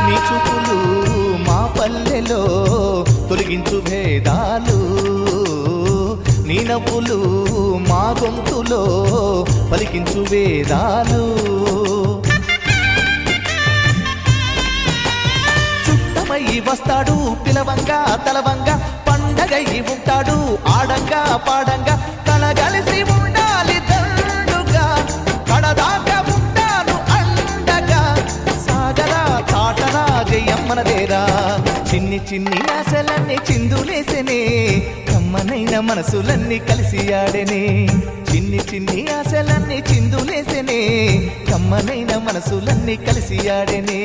నీ చూపులు మా పల్లెలో తొలగించు భేదాలు, నీ నవ్వులు మా గొంతులో పలికించు వేదాలు. చుట్టమయ్యి వస్తాడు పిలవంగా తలవంగా, పండగయ్యి ఉంటాడు ఆడంగా పాడంగా, కలగలిసి ఉండాలి దండుగా, కడదాకా ఉంటాను అండగా, సాగరా చాటరా జయమ్మనదేరా. చిన్ని చిన్ని ఆశలన్నీ చిందులేసెనే, కమ్మనైన మనసులన్నీ కలిసి ఆడెనే. చిన్ని చిన్ని ఆశలన్నీ చిందులేసెనే, కమ్మనైన మనసులన్నీ కలిసి ఆడెనే.